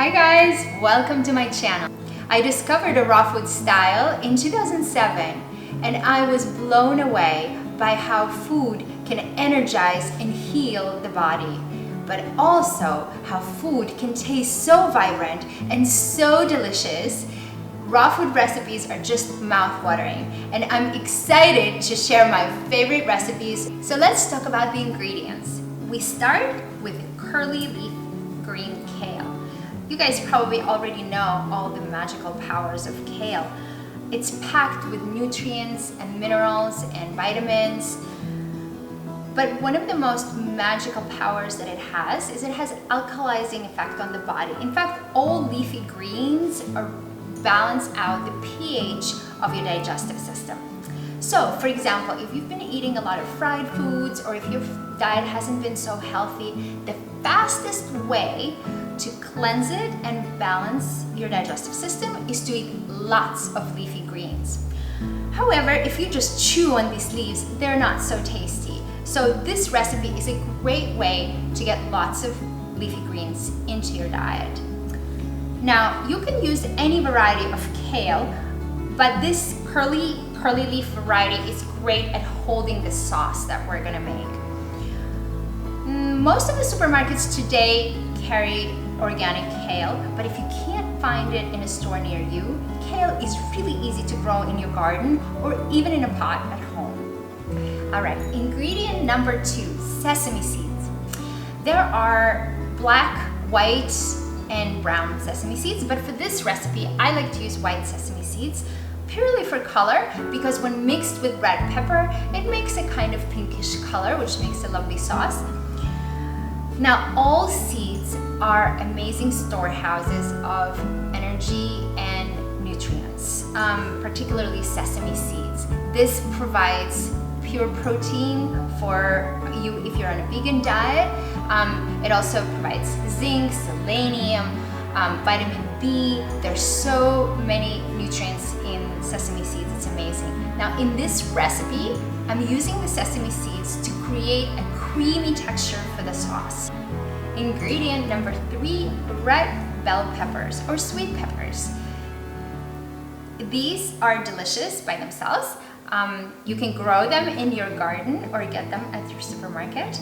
Hi guys, welcome to my channel. I discovered a raw food style in 2007 and I was blown away by how food can energize and heal the body, but also how food can taste so vibrant and so delicious. Raw food recipes are just mouth-watering and I'm excited to share my favorite recipes. So let's talk about the ingredients. We start with curly leaf green kale. You guys probably already know all the magical powers of kale. It's packed with nutrients and minerals and vitamins. But one of the most magical powers that it has is it has an alkalizing effect on the body. In fact, all leafy greens balance out the pH of your digestive system. So, for example, if you've been eating a lot of fried foods or if your diet hasn't been so healthy, the fastest way to cleanse it and balance your digestive system is to eat lots of leafy greens. However, if you just chew on these leaves, they're not so tasty. So this recipe is a great way to get lots of leafy greens into your diet. Now, you can use any variety of kale, but this curly leaf variety is great at holding the sauce that we're gonna make. Most of the supermarkets today carry organic kale, but if you can't find it in a store near you, kale is really easy to grow in your garden or even in a pot at home. All right, ingredient number 2, sesame seeds. There are black, white, and brown sesame seeds, but for this recipe, I like to use white sesame seeds purely for color, because when mixed with red pepper, it makes a kind of pinkish color, which makes a lovely sauce. Now, all seeds are amazing storehouses of energy and nutrients, particularly sesame seeds. This provides pure protein for you if you're on a vegan diet. It also provides zinc, selenium, vitamin B. There's so many nutrients in sesame seeds, it's amazing. Now in this recipe, I'm using the sesame seeds to create a creamy texture for the sauce. Ingredient number 3, red bell peppers or sweet peppers. These are delicious by themselves. You can grow them in your garden or get them at your supermarket.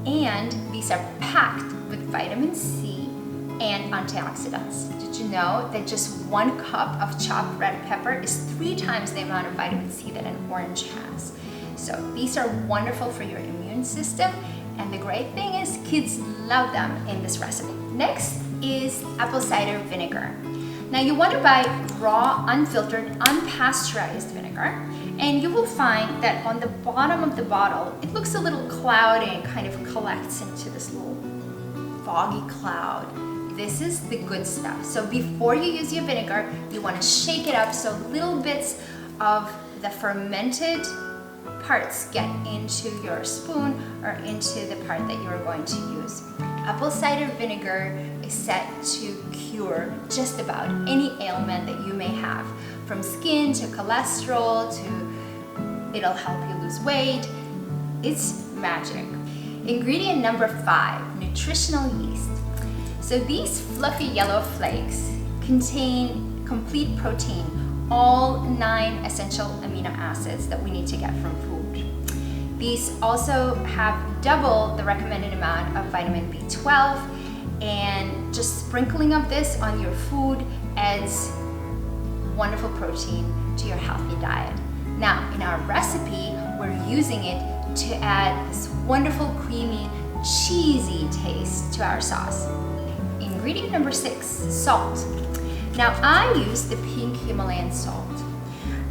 And these are packed with vitamin C and antioxidants. Did you know that just 1 cup of chopped red pepper is 3 times the amount of vitamin C that an orange has? So these are wonderful for your immune system, and the great thing is kids love them in this recipe. Next is apple cider vinegar. Now you want to buy raw, unfiltered, unpasteurized vinegar, and you will find that on the bottom of the bottle, it looks a little cloudy and kind of collects into this little foggy cloud. This is the good stuff. So before you use your vinegar, you want to shake it up so little bits of the fermented parts get into your spoon or into the part that you're going to use. Apple cider vinegar is set to cure just about any ailment that you may have, from skin to cholesterol to it'll help you lose weight. It's magic. Ingredient number 5, nutritional yeast. So these fluffy yellow flakes contain complete protein, all 9 essential amino acids that we need to get from food. These also have double the recommended amount of vitamin B12, and just sprinkling of this on your food adds wonderful protein to your healthy diet. Now, in our recipe, we're using it to add this wonderful, creamy, cheesy taste to our sauce. Ingredient number 6, salt. Now, I use the pink Himalayan salt.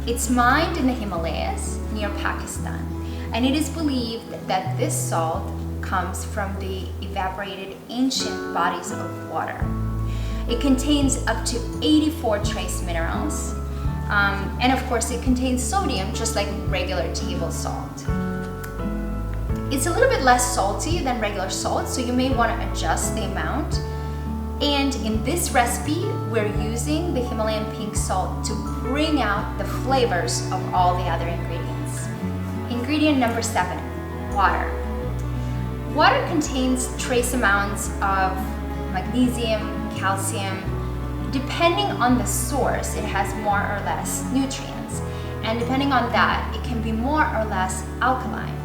It's mined in the Himalayas near Pakistan, and it is believed that this salt comes from the evaporated ancient bodies of water. It contains up to 84 trace minerals, and of course it contains sodium just like regular table salt. It's a little bit less salty than regular salt, so you may want to adjust the amount. And in this recipe, we're using the Himalayan pink salt to bring out the flavors of all the other ingredients. Ingredient number 7, water. Water contains trace amounts of magnesium, calcium. Depending on the source, it has more or less nutrients. And depending on that, it can be more or less alkaline.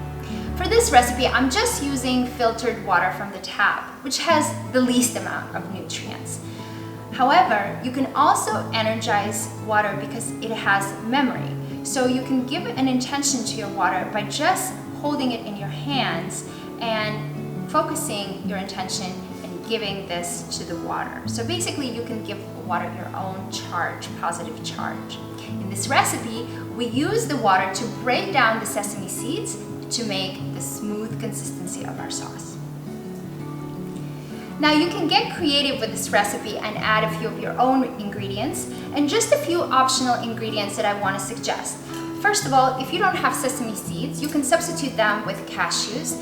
For this recipe, I'm just using filtered water from the tap, which has the least amount of nutrients. However, you can also energize water because it has memory. So you can give an intention to your water by just holding it in your hands and focusing your intention and giving this to the water. So basically, you can give water your own charge, positive charge. In this recipe, we use the water to break down the sesame seeds to make the smooth consistency of our sauce. Now you can get creative with this recipe and add a few of your own ingredients, and just a few optional ingredients that I want to suggest. First of all, if you don't have sesame seeds, you can substitute them with cashews.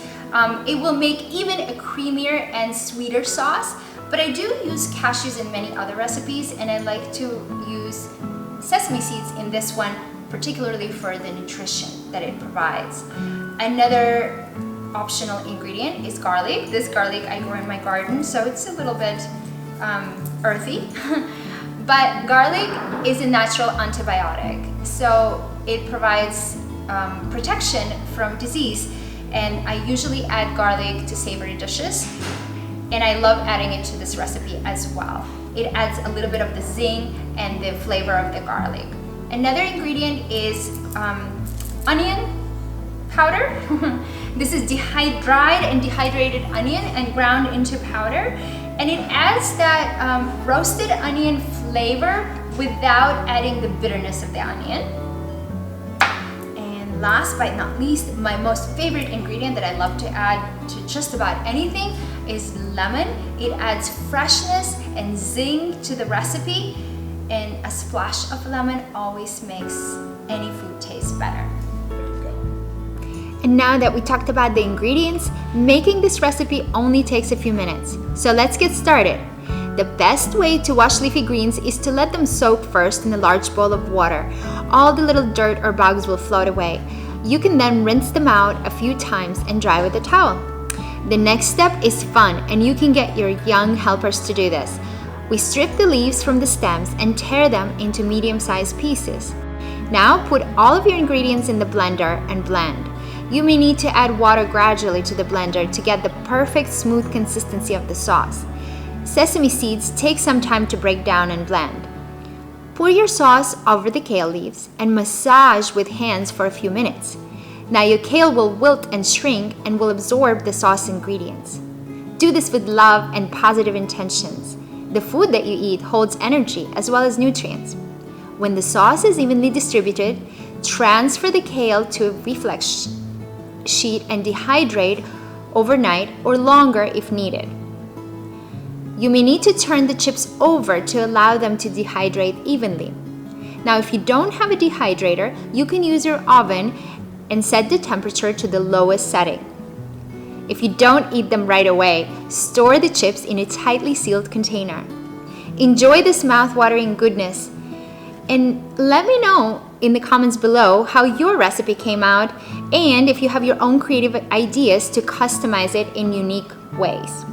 It will make even a creamier and sweeter sauce, but I do use cashews in many other recipes, and I like to use sesame seeds in this one, particularly for the nutrition that it provides. Another optional ingredient is garlic. This garlic I grow in my garden, so it's a little bit earthy. But garlic is a natural antibiotic, so it provides protection from disease. And I usually add garlic to savory dishes, and I love adding it to this recipe as well. It adds a little bit of the zing and the flavor of the garlic. Another ingredient is onion powder. This is dried and dehydrated onion and ground into powder, and it adds that roasted onion flavor without adding the bitterness of the onion. And last but not least, my most favorite ingredient that I love to add to just about anything is lemon. It adds freshness and zing to the recipe, and a splash of lemon always makes any food taste better. And now that we talked about the ingredients, making this recipe only takes a few minutes. So let's get started. The best way to wash leafy greens is to let them soak first in a large bowl of water. All the little dirt or bugs will float away. You can then rinse them out a few times and dry with a towel. The next step is fun, and you can get your young helpers to do this. We strip the leaves from the stems and tear them into medium-sized pieces. Now put all of your ingredients in the blender and blend. You may need to add water gradually to the blender to get the perfect smooth consistency of the sauce. Sesame seeds take some time to break down and blend. Pour your sauce over the kale leaves and massage with hands for a few minutes. Now your kale will wilt and shrink and will absorb the sauce ingredients. Do this with love and positive intentions. The food that you eat holds energy as well as nutrients. When the sauce is evenly distributed, transfer the kale to a reflex sheet and dehydrate overnight or longer if needed. You may need to turn the chips over to allow them to dehydrate evenly. Now, if you don't have a dehydrator, you can use your oven and set the temperature to the lowest setting. If you don't eat them right away, store the chips in a tightly sealed container. Enjoy this mouth-watering goodness, and let me know in the comments below how your recipe came out and if you have your own creative ideas to customize it in unique ways.